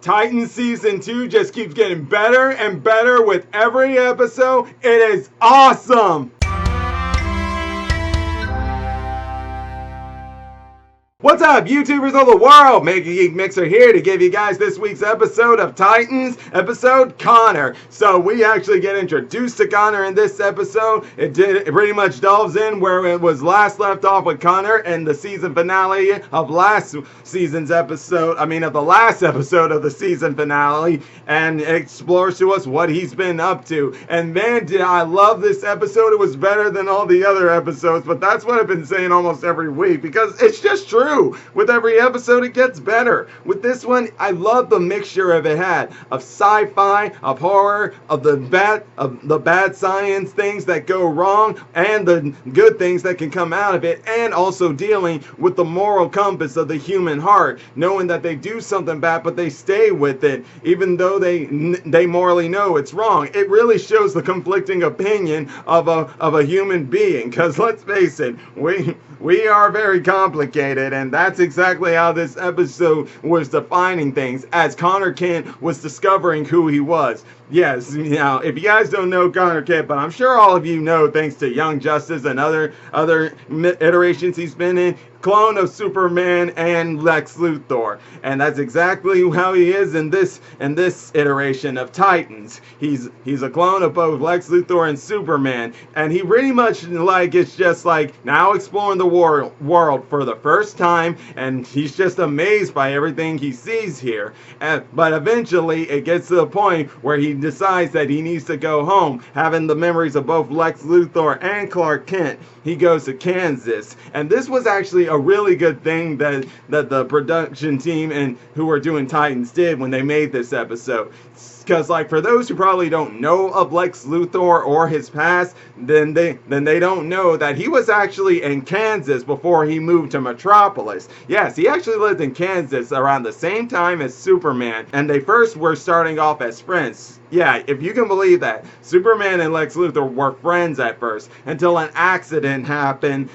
Titan Season 2 just keeps getting better and better with every episode. It is awesome! What's up, YouTubers of the world? MegaGeekMixer here to give you guys this week's episode of Titans, episode Connor. So we actually get introduced to Connor in this episode. It pretty much delves in where it was last left off with Connor and the season finale of last season's episode. Of the last episode of the season finale, and explores to us what he's been up to. And man, did I love this episode. It was better than all the other episodes, but that's what I've been saying almost every week because it's just true. With every episode, it gets better. With this one, I love the mixture of it had of sci-fi, of horror, of the bad science things that go wrong, and the good things that can come out of it, and also dealing with the moral compass of the human heart, knowing that they do something bad, but they stay with it, even though they morally know it's wrong. It really shows the conflicting opinion of a human being. Because let's face it, we are very complicated, and that's exactly how this episode was defining things, as Connor Kent was discovering who he was. Yes, now, if you guys don't know Connor Kent, but I'm sure all of you know thanks to Young Justice and other iterations he's been in, clone of Superman and Lex Luthor. And that's exactly how he is in this iteration of Titans. He's a clone of both Lex Luthor and Superman. And he pretty much it's just like now exploring the world for the first time, and he's just amazed by everything he sees here. But eventually it gets to the point where he decides that he needs to go home, having the memories of both Lex Luthor and Clark Kent. He goes to Kansas, and this was actually a really good thing that the production team and who were doing Titans did when they made this episode. Because, for those who probably don't know of Lex Luthor or his past, then they don't know that he was actually in Kansas before he moved to Metropolis. Yes, he actually lived in Kansas around the same time as Superman, and they first were starting off as friends. Yeah, if you can believe that. Superman and Lex Luthor were friends at first, until an accident happened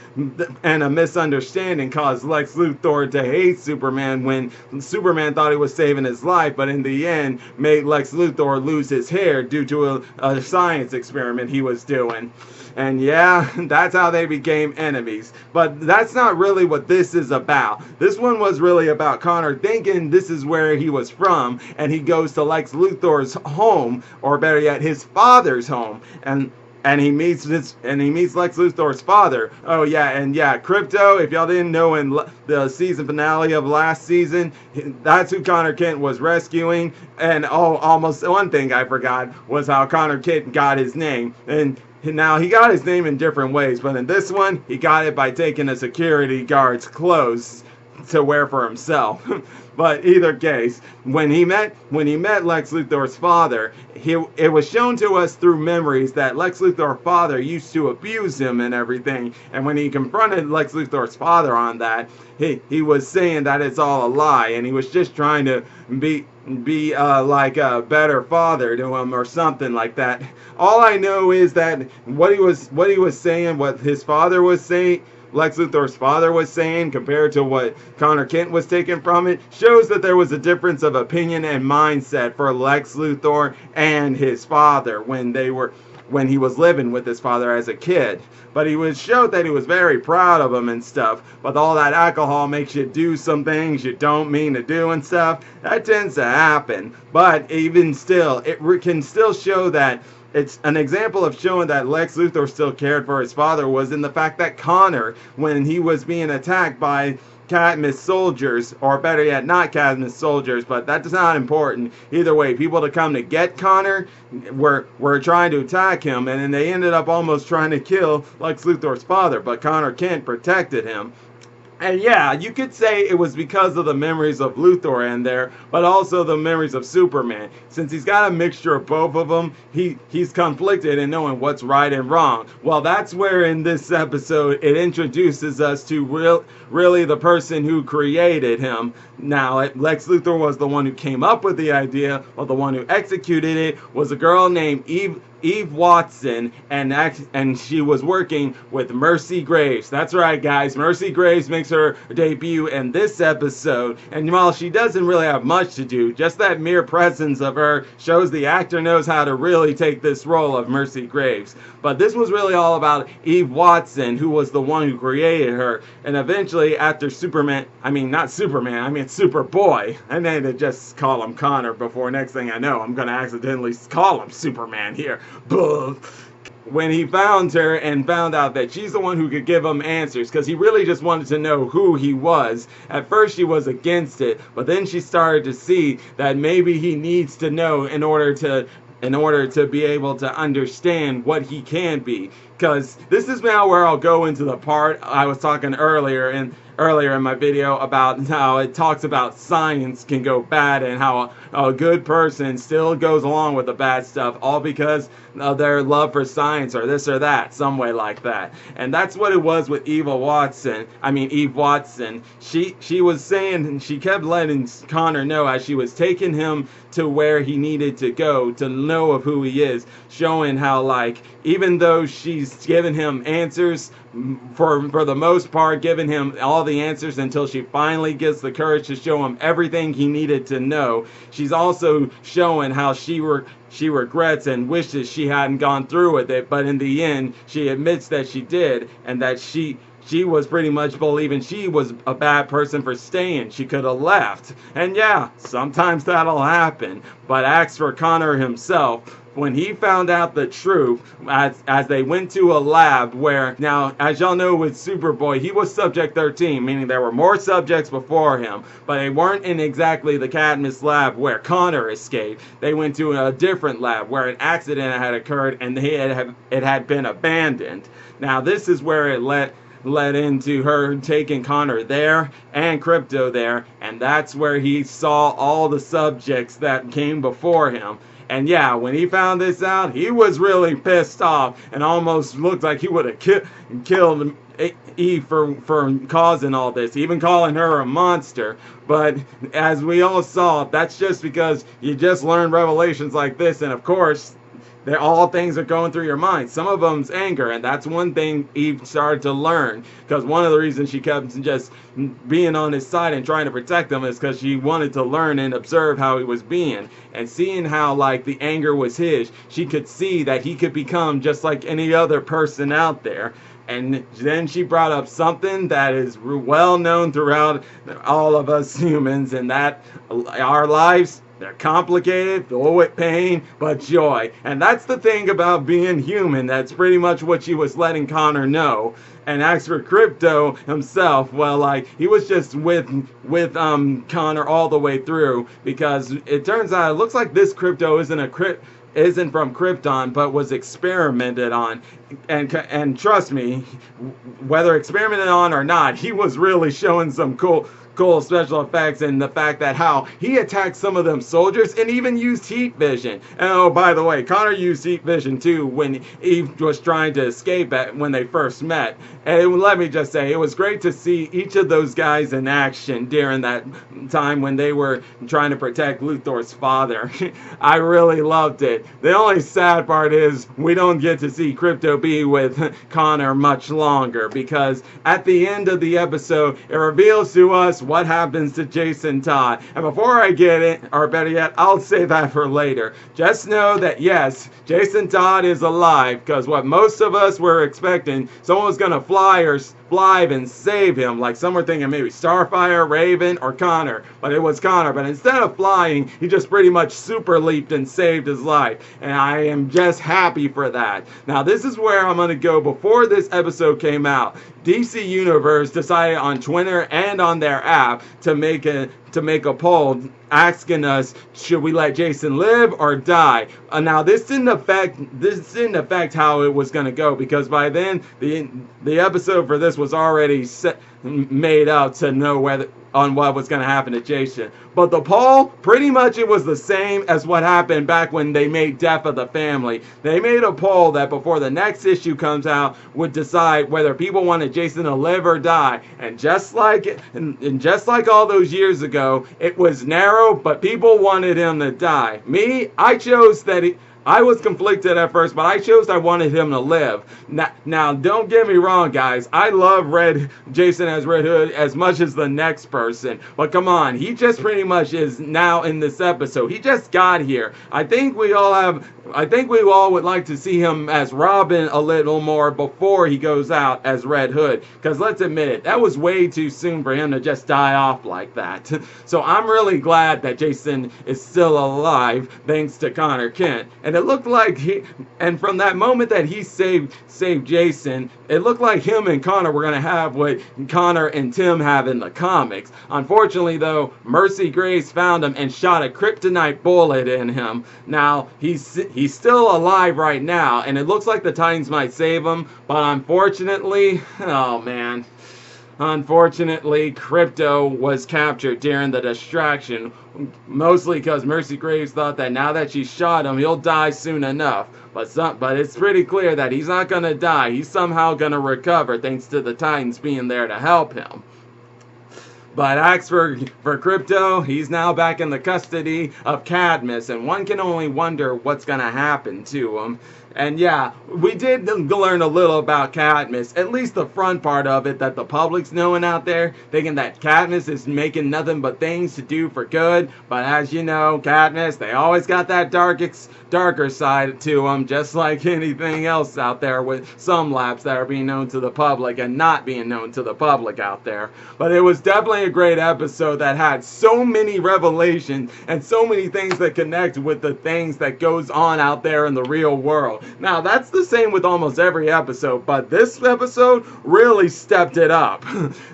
and a misunderstanding caused Lex Luthor to hate Superman when Superman thought he was saving his life, but in the end made Lex Luthor lose his hair due to a science experiment he was doing. And yeah, that's how they became enemies. But that's not really what this is about. This one was really about Connor thinking this is where he was from, and he goes to Lex Luthor's home, or better yet, his father's home, and he meets Lex Luthor's father. Oh yeah, and yeah, Krypto, if y'all didn't know, in the season finale of last season, that's who Connor Kent was rescuing. And almost one thing I forgot was how Connor Kent got his name. And now, he got his name in different ways, but in this one, he got it by taking a security guard's clothes to wear for himself. But either case, when he met Lex Luthor's father, it was shown to us through memories that Lex Luthor's father used to abuse him and everything. And when he confronted Lex Luthor's father on that, he was saying that it's all a lie, and he was just trying to be like a better father to him or something like that. All I know is that what he was saying, what his father was saying, Lex Luthor's father was saying, compared to what Connor Kent was taking from it, shows that there was a difference of opinion and mindset for Lex Luthor and his father when he was living with his father as a kid. But he showed that he was very proud of him and stuff. But all that alcohol makes you do some things you don't mean to do and stuff. That tends to happen. But even still, it can still show that it's an example of showing that Lex Luthor still cared for his father was in the fact that Connor, when he was being attacked by Cadmus soldiers, or better yet, not Cadmus soldiers, but that's not important. Either way, people to come to get Connor were trying to attack him, and then they ended up almost trying to kill Lex Luthor's father, but Connor Kent protected him. And yeah, you could say it was because of the memories of Luthor in there, but also the memories of Superman. Since he's got a mixture of both of them, he's conflicted in knowing what's right and wrong. Well, that's where in this episode it introduces us to really the person who created him. Now, Lex Luthor was the one who came up with the idea, but the one who executed it was a girl named Eve Watson, and she was working with Mercy Graves. That's right, guys. Mercy Graves makes her debut in this episode, and while she doesn't really have much to do, just that mere presence of her shows the actor knows how to really take this role of Mercy Graves. But this was really all about Eve Watson, who was the one who created her, and eventually after Superboy, I need to just call him Connor before next thing I know I'm gonna accidentally call him Superman here. When he found her and found out that she's the one who could give him answers, because he really just wanted to know who he was. At first she was against it, but then she started to see that maybe he needs to know in order to be able to understand what he can be. Because this is now where I'll go into the part I was talking earlier in my video about how it talks about science can go bad and how a good person still goes along with the bad stuff, all because of their love for science or this or that, some way like that. And that's what it was with Eve Watson. She was saying, she kept letting Connor know as she was taking him to where he needed to go to know of who he is, showing how, like, even though she's giving him answers, for the most part giving him all the answers until she finally gets the courage to show him everything he needed to know, she's also showing how she regrets and wishes she hadn't gone through with it, but in the end she admits that she did, and that she was pretty much believing she was a bad person for staying. She could have left. And yeah, sometimes that'll happen. But as for Connor himself, when he found out the truth, as they went to a lab where, now, as y'all know with Superboy, he was Subject 13, meaning there were more subjects before him, but they weren't in exactly the Cadmus lab where Connor escaped. They went to a different lab where an accident had occurred and it had been abandoned. Now, this is where it led into her taking Connor there and Krypto there, and that's where he saw all the subjects that came before him. And yeah, when he found this out, he was really pissed off and almost looked like he would have killed Eve for causing all this, even calling her a monster. But as we all saw, that's just because you just learn revelations like this, and of course, all things are going through your mind. Some of them's anger, and that's one thing Eve started to learn, because one of the reasons she kept just being on his side and trying to protect him is because she wanted to learn and observe how he was being, and seeing how, like, the anger was his, she could see that he could become just like any other person out there. And then she brought up something that is well known throughout all of us humans, and that our lives, they're complicated, full with pain, but joy. And that's the thing about being human. That's pretty much what she was letting Connor know. And as for Krypto himself, well, like, he was just with Connor all the way through, because it turns out it looks like this Krypto isn't from Krypton, but was experimented on. And trust me, whether experimented on or not, he was really showing some cool special effects, and the fact that how he attacked some of them soldiers and even used heat vision. And oh, by the way, Connor used heat vision too when Eve was trying to escape when they first met. And let me just say, it was great to see each of those guys in action during that time when they were trying to protect Luthor's father. I really loved it. The only sad part is we don't get to see Krypto be with Connor much longer, because at the end of the episode, it reveals to us what happens to Jason Todd. And before I get it, or better yet, I'll save that for later. Just know that yes, Jason Todd is alive, because what most of us were expecting, someone was going to fly and save him. Like some were thinking maybe Starfire, Raven, or Connor. But it was Connor. But instead of flying, he just pretty much super leaped and saved his life. And I am just happy for that. Now this is where I'm going to go. Before this episode came out, DC Universe decided on Twitter and on their app to make a poll asking us, should we let Jason live or die? Now this didn't affect how it was going to go, because by then the episode for this was already made up to know what was going to happen to Jason. But the poll, pretty much it was the same as what happened back when they made Death of the Family. They made a poll that before the next issue comes out would decide whether people wanted Jason to live or die. And just like all those years ago, it was narrow, but people wanted him to die. Me, I chose that I was conflicted at first, but I chose I wanted him to live. Now, don't get me wrong, guys. I love Jason as Red Hood as much as the next person. But come on, he just pretty much is now in this episode. He just got here. I think we all would like to see him as Robin a little more before he goes out as Red Hood. Because let's admit it, that was way too soon for him to just die off like that. So I'm really glad that Jason is still alive thanks to Connor Kent. And it looked like from that moment that he saved Jason, it looked like him and Connor were going to have what Connor and Tim have in the comics. Unfortunately, though, Mercy Grace found him and shot a kryptonite bullet in him. Now, he's still alive right now, and it looks like the Titans might save him, but unfortunately, oh man. Unfortunately, Krypto was captured during the distraction, mostly because Mercy Graves thought that now that she shot him, he'll die soon enough. But it's pretty clear that he's not going to die. He's somehow going to recover thanks to the Titans being there to help him. But as for Krypto, he's now back in the custody of Cadmus, and one can only wonder what's going to happen to him. And yeah, we did learn a little about Cadmus, at least the front part of it, that the public's knowing out there, thinking that Cadmus is making nothing but things to do for good. But as you know, Cadmus, they always got that darker side to them, just like anything else out there with some laps that are being known to the public and not being known to the public out there. But it was definitely a great episode that had so many revelations and so many things that connect with the things that goes on out there in the real world. Now, that's the same with almost every episode, but this episode really stepped it up.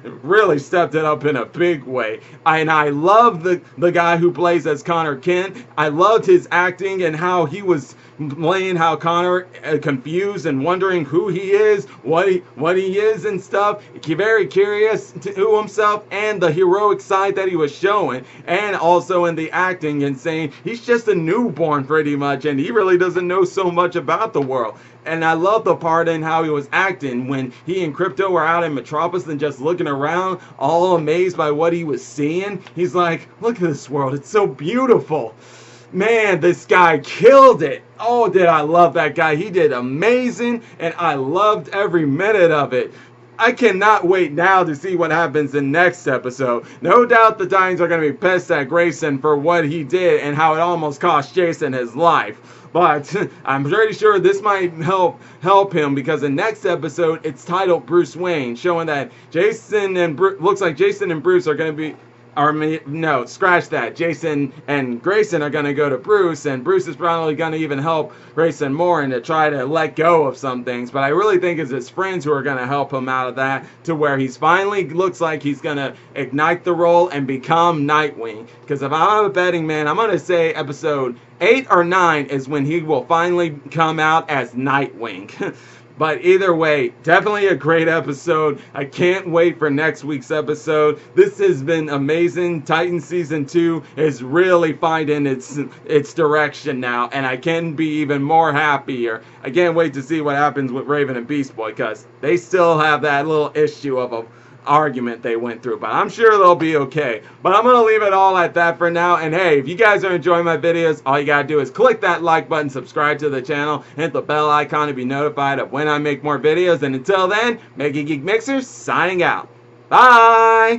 Really stepped it up in a big way. And I love the guy who plays as Connor Kent. I loved his acting and how he was playing how Connor confused and wondering who he is, what he is and stuff. Very curious to himself and the heroic side that he was showing, and also in the acting and saying he's just a newborn pretty much and he really doesn't know so much about the world. And I love the part in how he was acting when he and Krypto were out in Metropolis and just looking around, all amazed by what he was seeing. He's like, look at this world, it's so beautiful. Man, this guy killed it. Oh, did I love that guy. He did amazing, and I loved every minute of it. I cannot wait now to see what happens in next episode. No doubt the Titans are going to be pissed at Grayson for what he did and how it almost cost Jason his life. But I'm pretty sure this might help him, because the next episode, it's titled Bruce Wayne, showing that looks like Jason and Bruce are going to be... no, scratch that. Jason and Grayson are going to go to Bruce, and Bruce is probably going to even help Grayson more and to try to let go of some things. But I really think it's his friends who are going to help him out of that, to where he's finally looks like he's going to ignite the role and become Nightwing. Because if I'm a betting man, I'm going to say episode 8 or 9 is when he will finally come out as Nightwing. But either way, definitely a great episode. I can't wait for next week's episode. This has been amazing. Titan Season 2 is really finding its direction now, and I can be even more happier. I can't wait to see what happens with Raven and Beast Boy, because they still have that little issue of a argument they went through, but I'm sure they'll be okay. But I'm gonna leave it all at that for now. And hey, if you guys are enjoying my videos, all you gotta do is click that like button, subscribe to the channel, hit the bell icon to be notified of when I make more videos. And until then, MegaGeekMixer signing out. Bye.